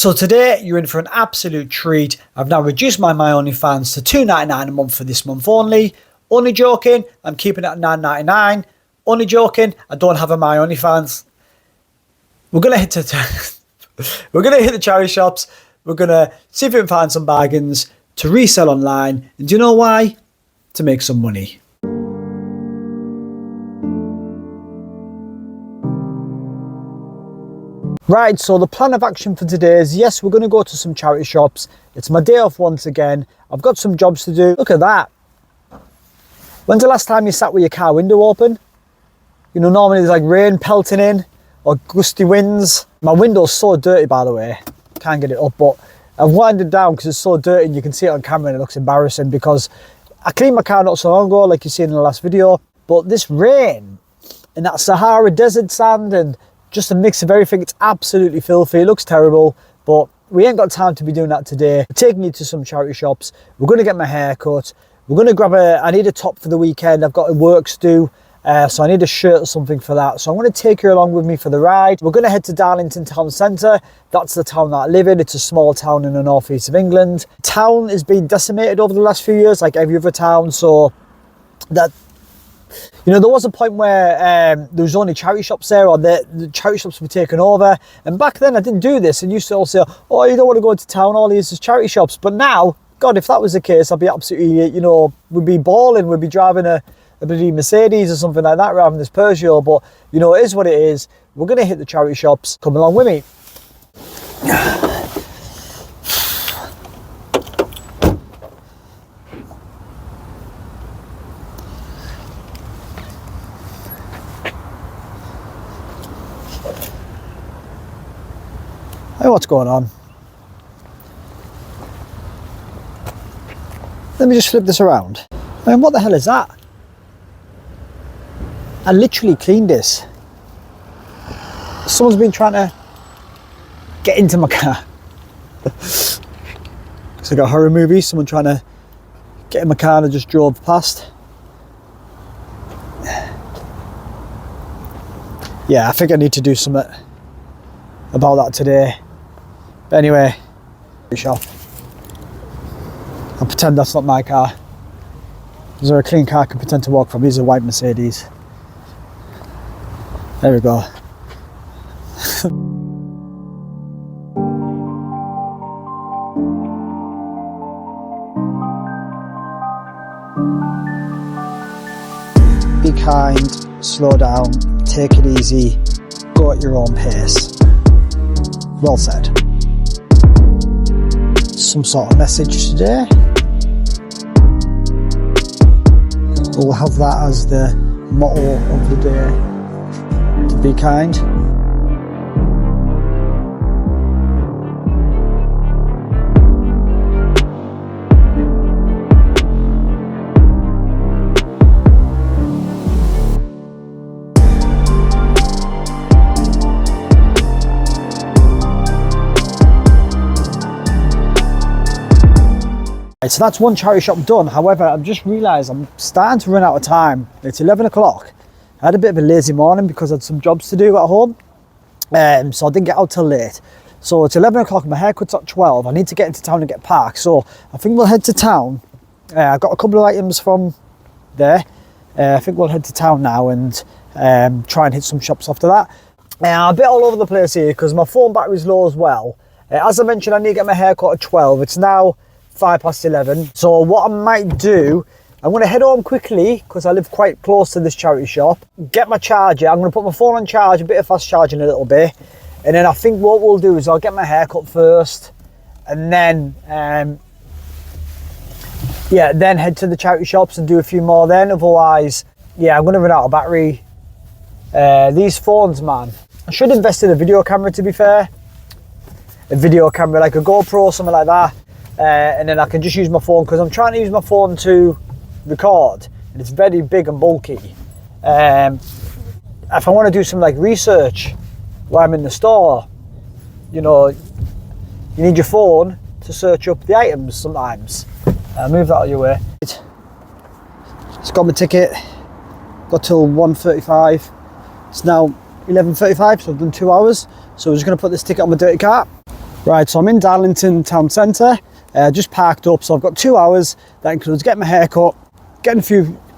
So today you're in for an absolute treat. I've now reduced my OnlyFans to $2.99 a month for this month only. Only joking, I'm keeping it at $9.99. Only joking, I don't have a My OnlyFans. We're gonna hit the charity shops. We're gonna see if we can find some bargains to resell online. And do you know why? To make some money. Right, so the plan of action for today is, yes, we're going to go to some charity shops. It's my day off once again. I've got some jobs to do. Look at that. When's the last time you sat with your car window open? You know, normally there's like rain pelting in or gusty winds. My window's so dirty, by the way. Can't get it up, but I've wound it down because it's so dirty and you can see it on camera and it looks embarrassing because I cleaned my car not so long ago, like you seen in the last video. But this rain and that Sahara desert sand and just a mix of everything, it's absolutely filthy. It looks terrible, but we ain't got time to be doing that today. We're taking you to some charity shops. We're going to get my hair cut. We're going to grab I need a top for the weekend. I've got work to do, so I need a shirt or something for that. So I'm going to take you along with me for the ride. We're going to head to Darlington town centre. That's the town that I live in. It's a small town in the northeast of England. Town has been decimated over the last few years, like every other town. So that, you know, there was a point where there was only charity shops there, or the charity shops were taken over. And back then I didn't do this and used to all say, oh, you don't want to go into town, all these is charity shops. But now, God, if that was the case, I'd be absolutely, you know, we'd be balling, we'd be driving a bloody Mercedes or something like that rather than this Peugeot. But, you know, it is what it is. We're going to hit the charity shops. Come along with me. Hey, what's going on? Let me just flip this around. I mean, what the hell is that? I literally cleaned this. Someone's been trying to get into my car. It's like a horror movie, someone trying to get in my car and I just drove past. Yeah, I think I need to do something about that today. But anyway, shop. I'll pretend that's not my car. Is there a clean car I can pretend to walk from? Here's a white Mercedes. There we go. Be kind, slow down, take it easy, go at your own pace. Well said. Some sort of message today. We'll have that as the motto of the day. To be kind. So that's one charity shop done. However, I've just realised I'm starting to run out of time. It's 11 o'clock. I had a bit of a lazy morning because I had some jobs to do at home. So I didn't get out till late. So it's 11 o'clock, my haircut's at 12. I need to get into town and get parked. So I think we'll head to town. I've got a couple of items from there. I think we'll head to town now and try and hit some shops after that. I'm a bit all over the place here because my phone battery's low as well. As I mentioned, I need to get my haircut at 12. It's now 11:05. So what I might do, I'm going to head home quickly because I live quite close to this charity shop. Get my charger. I'm going to put my phone on charge, a bit of fast charging a little bit. And then I think what we'll do is I'll get my hair cut first. And then, then head to the charity shops and do a few more then. Otherwise, yeah, I'm going to run out of battery. These phones, man. I should invest in a video camera, to be fair. A video camera, like a GoPro, something like that. And then I can just use my phone because I'm trying to use my phone to record and it's very big and bulky. If I want to do some like research while I'm in the store, you know, you need your phone to search up the items sometimes. Move that out of your way. It's got my ticket, got till 1:35. It's now 11:35, so I've done 2 hours. So we're just going to put this ticket on my dirty cart. Right, so I'm in Darlington town centre, just parked up, so I've got 2 hours. That includes getting my hair cut, getting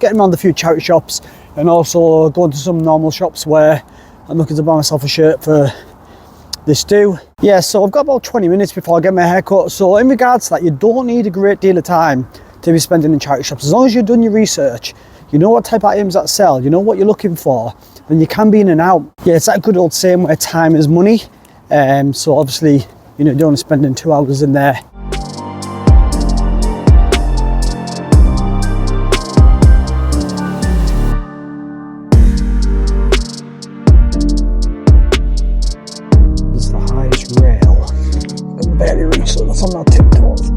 around a few charity shops, and also going to some normal shops where I'm looking to buy myself a shirt for this due. Yeah, so I've got about 20 minutes before I get my hair cut. So in regards to that, you don't need a great deal of time to be spending in charity shops. As long as you've done your research, you know what type of items that sell, you know what you're looking for, then you can be in and out. Yeah, it's that good old saying where time is money. So obviously, you know, you don't want to spend 2 hours in there. It's the highest rail. I can barely reach, so that's on my tiptoes.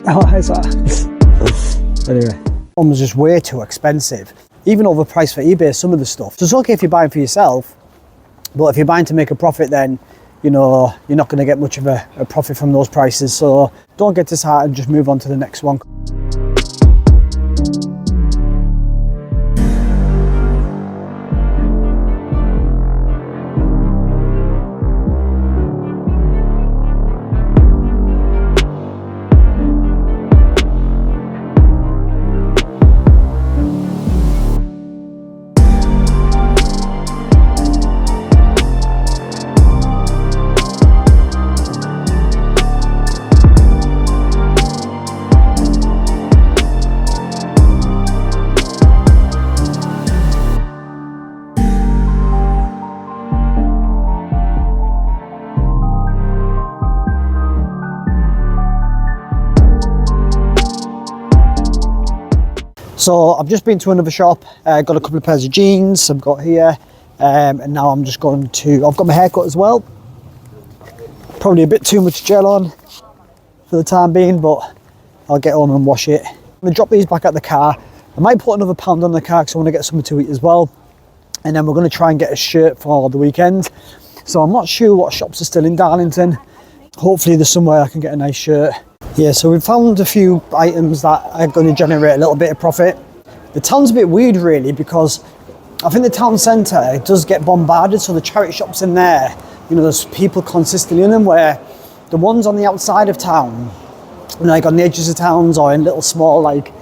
How high is that? Anyway, one was just way too expensive. Even overpriced for eBay, some of the stuff. So it's okay if you're buying for yourself, but if you're buying to make a profit, then you know, you're not going to get much of a profit from those prices. So don't get disheartened, just move on to the next one. So I've just been to another shop, got a couple of pairs of jeans I've got here, and now I'm just going to, I've got my haircut as well. Probably a bit too much gel on for the time being, but I'll get home and wash it. I'm gonna drop these back at the car. I might put another pound on the car because I want to get something to eat as well. And then we're going to try and get a shirt for the weekend. So I'm not sure what shops are still in Darlington. Hopefully there's somewhere I can get a nice shirt. Yeah, so we've found a few items that are going to generate a little bit of profit. The town's a bit weird really, because I think the town centre does get bombarded, so the charity shops in there, you know, there's people consistently in them, where the ones on the outside of town, you know, like on the edges of towns or in little small, like,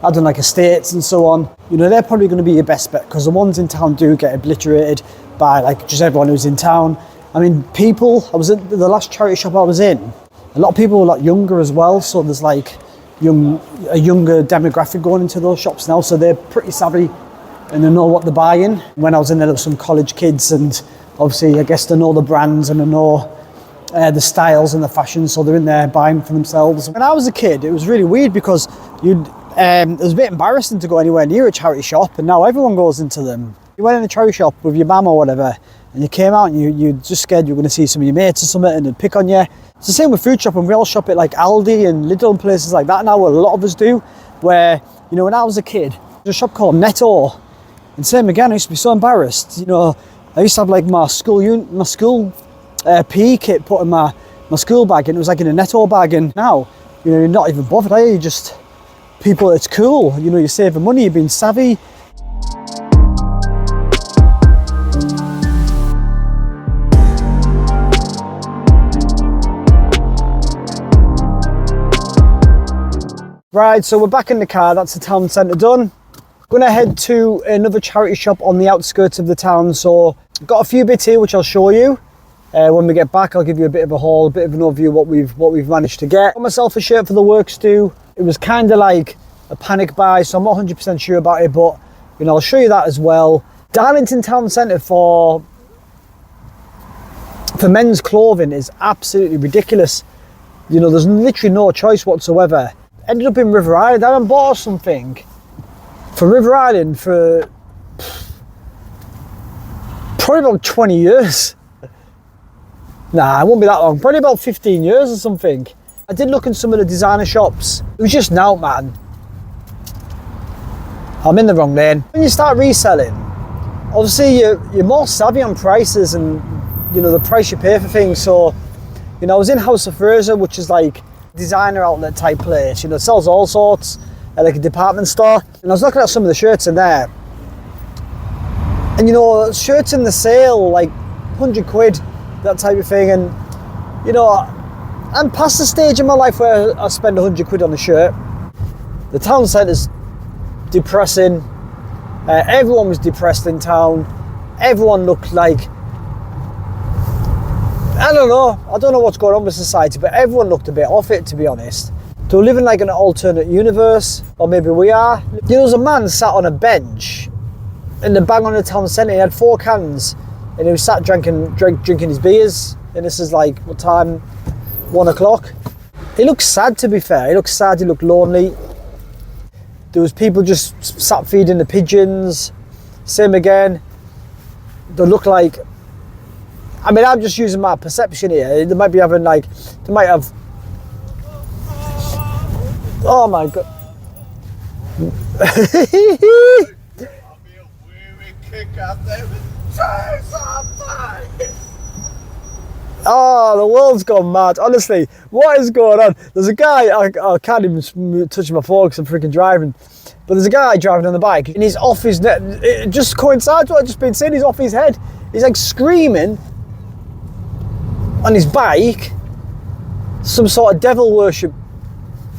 I don't know, like estates and so on, you know, they're probably going to be your best bet, because the ones in town do get obliterated by like just everyone who's in town. I mean, people, I was at the last charity shop I was in, a lot of people were a lot younger as well, so there's like a younger demographic going into those shops now, so they're pretty savvy and they know what they're buying. When I was in there were some college kids, and obviously I guess they know the brands and they know the styles and the fashion, so they're in there buying for themselves. When I was a kid, it was really weird because it was a bit embarrassing to go anywhere near a charity shop, and now everyone goes into them. You went in a charity shop with your mum or whatever, and you came out and you're just scared you're going to see some of your mates or something and they'd pick on you. It's the same with food shopping. We all shop at like Aldi and Lidl and places like that now, a lot of us do, where, you know, when I was a kid, there's a shop called Netto, and same again, I used to be so embarrassed. You know, I used to have like my school PE kit put in my school bag, and it was like in a Netto bag, and now, you know, you're not even bothered, are you? Just people, it's cool, you know, you're saving money, you're being savvy. Right, so we're back in the car, that's the town centre done. Gonna head to another charity shop on the outskirts of the town, so got a few bits here which I'll show you. When we get back, I'll give you a bit of a haul, a bit of an overview of what we've managed to get. Got myself a shirt for the works do. It was kind of like a panic buy, so I'm not 100% sure about it, but you know, I'll show you that as well. Darlington town centre for men's clothing is absolutely ridiculous. You know, there's literally no choice whatsoever. Ended up in River Island. I haven't bought something for River Island for probably about 20 years. Nah, it won't be that long. Probably about 15 years or something. I did look in some of the designer shops. It was just now, man. I'm in the wrong lane. When you start reselling, obviously you're more savvy on prices and, you know, the price you pay for things. So, you know, I was in House of Fraser, which is like designer outlet type place, you know, it sells all sorts, like a department store, and I was looking at some of the shirts in there, and you know, shirts in the sale like 100 quid, that type of thing, and You know, I'm past the stage in my life where I spend 100 quid on a shirt. The town centre's depressing. Everyone was depressed in town. Everyone looked like, I don't know what's going on with society, but everyone looked a bit off it, to be honest. They were living like an alternate universe, or maybe we are. You know, there was a man sat on a bench in the bang on the town centre. He had 4 cans, and he was sat drinking his beers. And this is like, what time? 1 o'clock. He looked sad, to be fair. He looked sad, he looked lonely. There was people just sat feeding the pigeons. Same again. They look like, I mean, I'm just using my perception here. They might be having like, they might have, oh my God. Oh, the world's gone mad. Honestly, what is going on? There's a guy, I can't even touch my phone because I'm freaking driving. But there's a guy driving on the bike and he's off his net. It just coincides with what I've just been saying. He's off his head. He's like screaming on his bike some sort of devil worship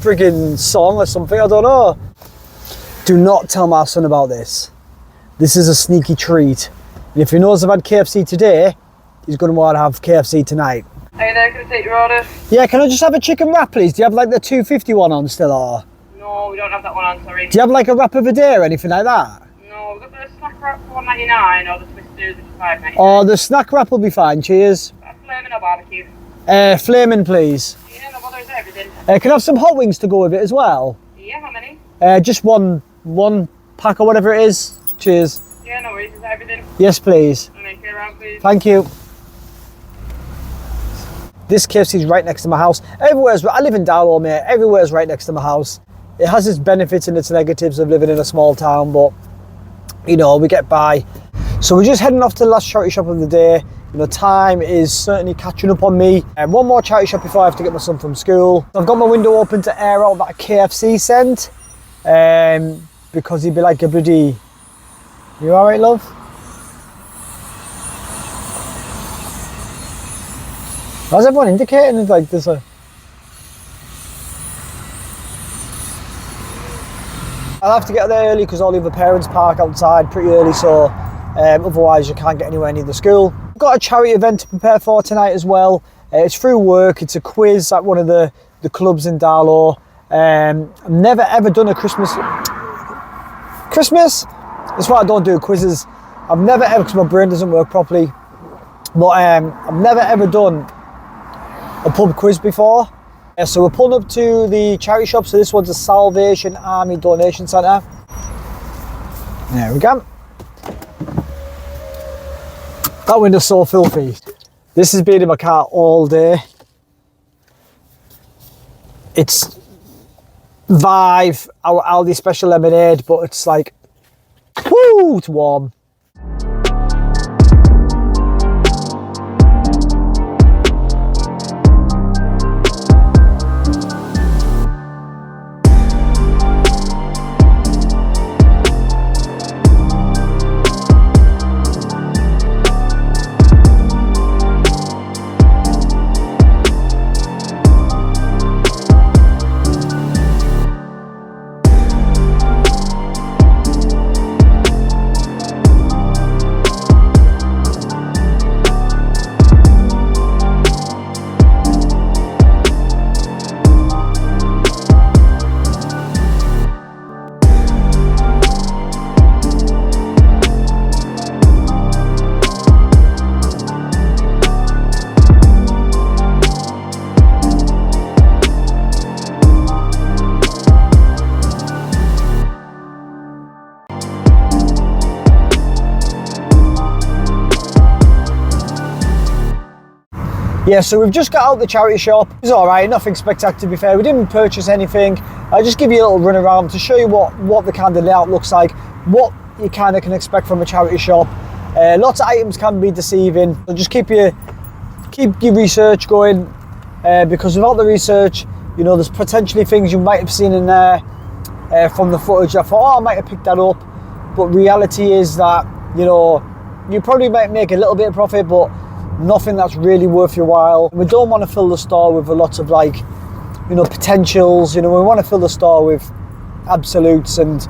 friggin' song or something. I don't know. Do not tell my son about this. This is a sneaky treat. And if he knows I've had KFC today, he's going to want to have KFC tonight. Are you there? Can I take your order? Yeah, can I just have a chicken wrap, please? Do you have like the 250 one on still, or? No, we don't have that one on, sorry. Do you have like a wrap of a day or anything like that? No, we've got the snack wrap for $1.99 or the twisters for $5.99. Oh, the snack wrap will be fine, cheers. Flaming or barbecue? Flaming, please. Yeah, no bother, is everything. Can I have some hot wings to go with it as well? Yeah, how many? Just one pack or whatever it is. Cheers. Yeah, no worries, is that everything? Yes, please. I'll make it around, please. Thank you. This KFC is right next to my house. I live in Darlington, mate. Everywhere's right next to my house. It has its benefits and its negatives of living in a small town, but you know, we get by. So we're just heading off to the last charity shop of the day. You know, time is certainly catching up on me. And one more charity shop before I have to get my son from school. I've got my window open to air out that KFC scent, because he'd be like a bloody, you all right, love? How's everyone indicating? It's like there's a... I'll have to get there early because all the other parents park outside pretty early, so otherwise you can't get anywhere near the school. I've got a charity event to prepare for tonight as well. It's through work. It's a quiz at one of the clubs in Darlow. I've never ever done a Christmas? That's why I don't do quizzes. I've never ever, because my brain doesn't work properly, but I've never ever done a pub quiz before. So we're pulling up to the charity shop. So this one's a Salvation Army donation centre. There we go. That window's so filthy. This has been in my car all day. It's Vive, our Aldi special lemonade, but it's like, whoo, it's warm. Yeah, so we've just got out the charity shop. It's all right, nothing spectacular to be fair. We didn't purchase anything. I'll just give you a little run around to show you what the kind of layout looks like, what you kind of can expect from a charity shop. Lots of items can be deceiving, so just keep your research going, because without the research, you know, there's potentially things you might have seen in there from the footage. I thought, oh, I might have picked that up, but reality is that, you know, you probably might make a little bit of profit, but nothing that's really worth your while. We don't want to fill the store with a lot of like, you know, potentials. You know, we want to fill the store with absolutes, and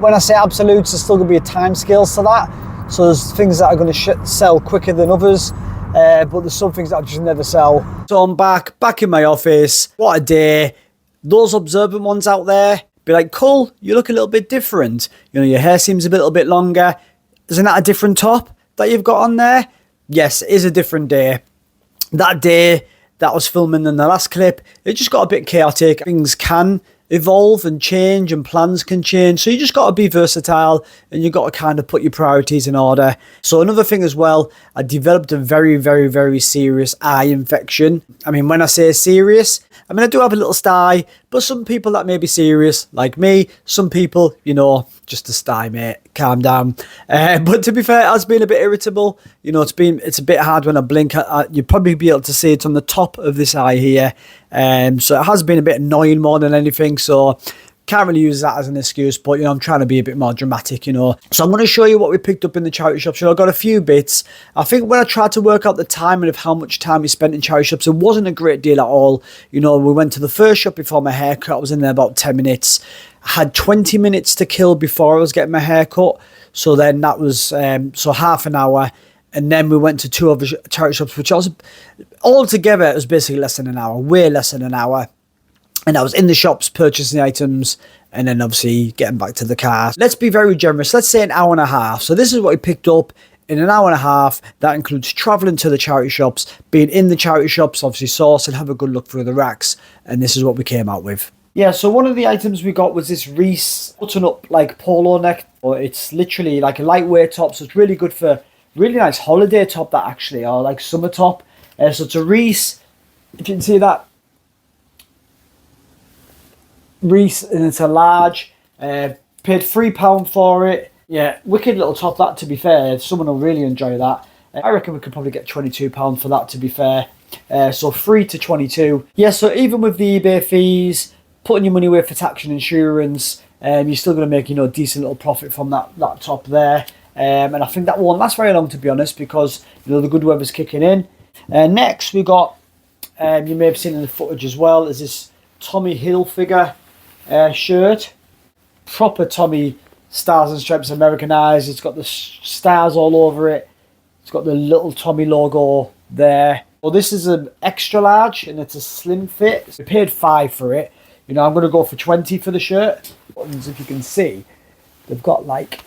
when I say absolutes, there's still going to be a time scale to that. So there's things that are going to sell quicker than others, but there's some things that I just never sell. So I'm back in my office. What a day. Those observant ones out there, be like, Cole, you look a little bit different. You know, your hair seems a little bit longer. Isn't that a different top that you've got on there? Yes, it is a different day. That day that I was filming in the last clip, it just got a bit chaotic. Things can evolve and change, and plans can change. So you just got to be versatile, and you got to kind of put your priorities in order. So another thing as well, I developed a very, very, very serious eye infection. I mean, when I say serious, I mean, I do have a little sty, but some people that may be serious, like me, some people, you know, just a sty, mate, calm down. But to be fair, it has been a bit irritable. You know, it's a bit hard when I blink. You'll probably be able to see it on the top of this eye here. So it has been a bit annoying more than anything. So can't really use that as an excuse, but you know, I'm trying to be a bit more dramatic, you know. So I'm going to show you what we picked up in the charity shops. So I've got a few bits. I think when I tried to work out the timing of how much time we spent in charity shops, it wasn't a great deal at all. You know, we went to the first shop before my haircut. I was in there about 10 minutes. I had 20 minutes to kill before I was getting my hair cut. So then that was, so half an hour. And then we went to two other charity shops, which was altogether, it was basically less than an hour, way less than an hour. And I was in the shops purchasing the items and then obviously getting back to the car. Let's be very generous. Let's say an hour and a half. So this is what we picked up in an hour and a half. That includes traveling to the charity shops, being in the charity shops, obviously source and have a good look through the racks. And this is what we came out with. Yeah, so one of the items we got was this Resell button-up like polo neck. It's literally like a lightweight top, so it's really good for really nice holiday top that actually, or like summer top. So it's a Resell, if you can see that. Resell, and it's a large. Paid £3 for it. Yeah, wicked little top that, to be fair. Someone will really enjoy that. I reckon we could probably get £22 for that, to be fair. So 3 to 22. Yeah, so even with the eBay fees, putting your money away for tax and insurance, you're still going to make, you know, a decent little profit from that top there. And I think that won't last very long, to be honest, because, you know, the good weather's kicking in. Next, we got, you may have seen in the footage as well, is this Tommy Hilfiger shirt. Proper Tommy Stars and Stripes Americanized. It's got the stars all over it. It's got the little Tommy logo there. Well, this is an extra large and it's a slim fit. So we paid £5 for it. You know, I'm going to go for 20 for the shirt. Buttons, if you can see, they've got like...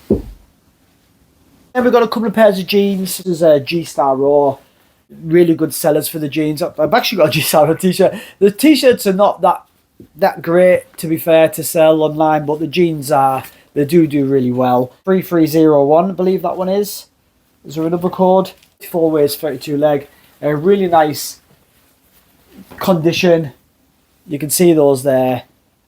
Then we've got a couple of pairs of jeans. This is a G-Star Raw. Really good sellers for the jeans. I've actually got a G-Star Raw t-shirt. The t-shirts are not that great, to be fair, to sell online, but the jeans are. They do really well. 3301, I believe that one is. Is there another code? 4 waist, 32 leg. A really nice condition. You can see those there.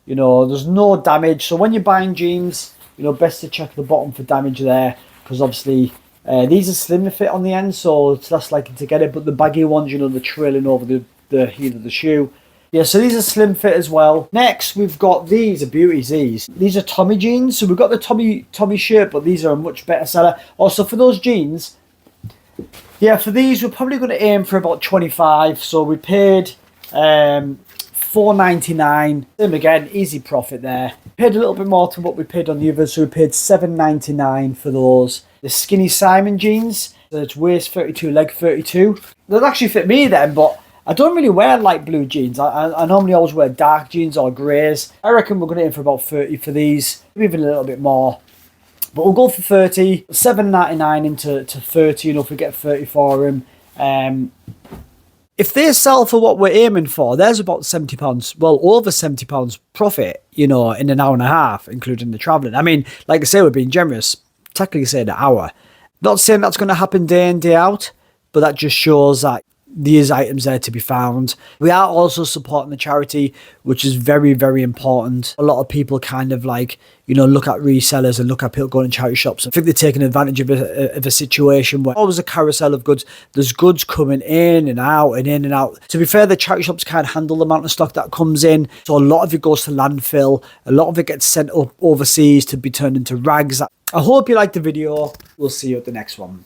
You know, there's no damage. So when you're buying jeans, you know, best to check the bottom for damage there, because obviously these are slim fit on the end, so it's less likely to get it. But the baggy ones, you know, they're trailing over the heel of the shoe. Yeah, so these are slim fit as well. Next, we've got these are beauties. These are Tommy jeans. So we've got the Tommy shirt, but these are a much better seller. Also, for those jeans, yeah, for these we're probably going to aim for about 25. So we paid $4.99. Same again, easy profit there. Paid a little bit more than what we paid on the others, so we paid $7.99 for those. The skinny Simon jeans. So it's waist 32, leg 32. They'll actually fit me then, but I don't really wear light blue jeans. I normally always wear dark jeans or greys. I reckon we're going to aim for about 30 for these, even a little bit more. But we'll go for 30, $7.99 into 30, you know, if we get 30 for them. If they sell for what we're aiming for, there's about £70, well, over £70 profit, you know, in an hour and a half, including the travelling. I mean, like I say, we're being generous. Technically say an hour. Not saying that's going to happen day in, day out, but that just shows that these items there to be found. We are also supporting the charity, which is very, very important. A lot of people kind of like, you know, look at resellers and look at people going to charity shops. I think they're taking advantage of a situation where always a carousel of goods. There's goods coming in and out and in and out. To be fair, the charity shops can't handle the amount of stock that comes in. So a lot of it goes to landfill. A lot of it gets sent up overseas to be turned into rags. I hope you liked the video. We'll see you at the next one.